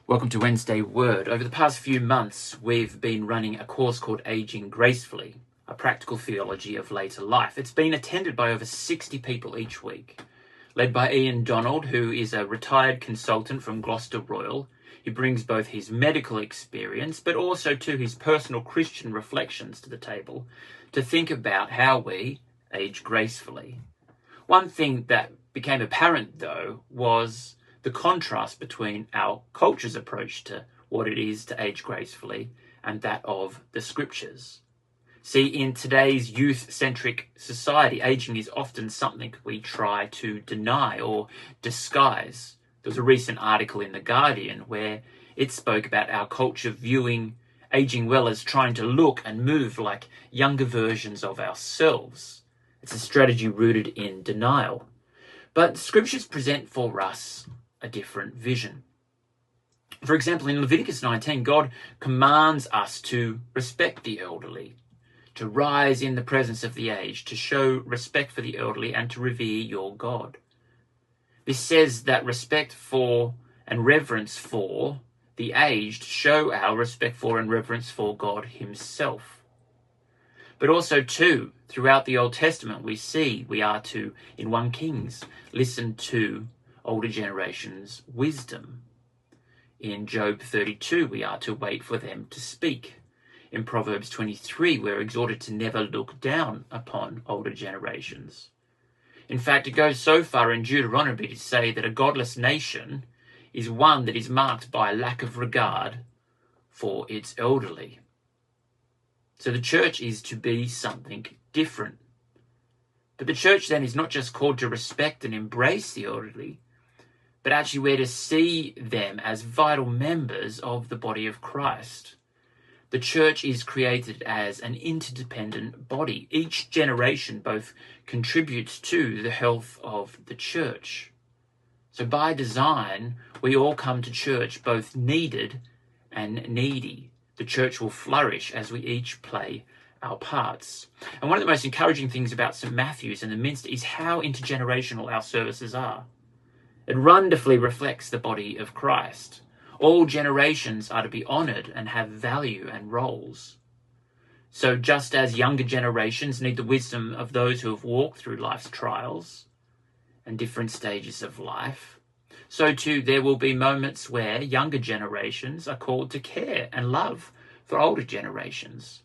Welcome to Wednesday Word. Over the past few months, we've been running a course called Aging Gracefully, a practical theology of later life. It's been attended by over 60 people each week, led by Ian Donald, who is a retired consultant from Gloucester Royal. He brings both his medical experience, but also to his personal Christian reflections to the table to think about how we age gracefully. One thing that became apparent, though, was the contrast between our culture's approach to what it is to age gracefully and that of the scriptures. See, in today's youth-centric society, aging is often something we try to deny or disguise. There was a recent article in The Guardian where it spoke about our culture viewing aging well as trying to look and move like younger versions of ourselves. It's a strategy rooted in denial. But scriptures present for us a different vision. For example, in Leviticus 19, God commands us to respect the elderly, to rise in the presence of the aged, to show respect for the elderly, and to revere your God. This says that respect for and reverence for the aged show our respect for and reverence for God himself. But also, too, throughout the Old Testament, we are to, in 1 Kings, listen to older generations' wisdom. In Job 32, we are to wait for them to speak. In Proverbs 23, we're exhorted to never look down upon older generations. In fact, it goes so far in Deuteronomy to say that a godless nation is one that is marked by a lack of regard for its elderly. So the church is to be something different. But the church then is not just called to respect and embrace the elderly, but actually we're to see them as vital members of the body of Christ. The church is created as an interdependent body. Each generation both contributes to the health of the church. So by design, we all come to church both needed and needy. The church will flourish as we each play our parts. And one of the most encouraging things about St. Matthew's and the Minster is how intergenerational our services are. It wonderfully reflects the body of Christ. All generations are to be honoured and have value and roles. So just as younger generations need the wisdom of those who have walked through life's trials and different stages of life, so too there will be moments where younger generations are called to care and love for older generations.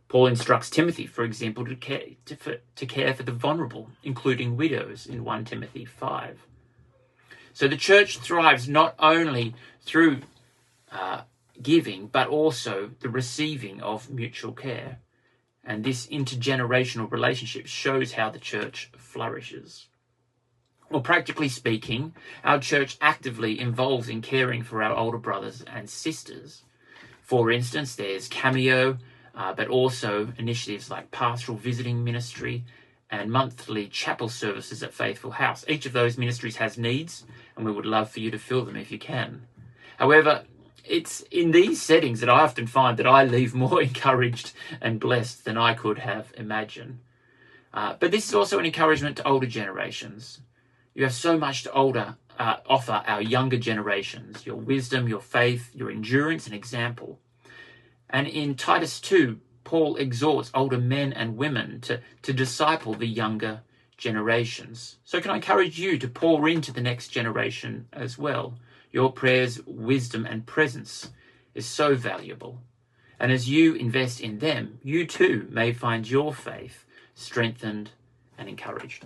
Paul instructs Timothy, for example, to care for the vulnerable, including widows in 1 Timothy 5. So the church thrives not only through giving, but also the receiving of mutual care. And this intergenerational relationship shows how the church flourishes. Well, practically speaking, our church actively involves in caring for our older brothers and sisters. For instance, there's Cameo, but also initiatives like Pastoral Visiting Ministry and monthly chapel services at Faithful House. Each of those ministries has needs, and we would love for you to fill them if you can. However, it's in these settings that I often find that I leave more encouraged and blessed than I could have imagined. But this is also an encouragement to older generations. You have so much to offer our younger generations, your wisdom, your faith, your endurance and example. And in Titus 2, Paul exhorts older men and women to disciple the younger generations. So can I encourage you to pour into the next generation as well? Your prayers, wisdom and presence is so valuable. And as you invest in them, you too may find your faith strengthened and encouraged.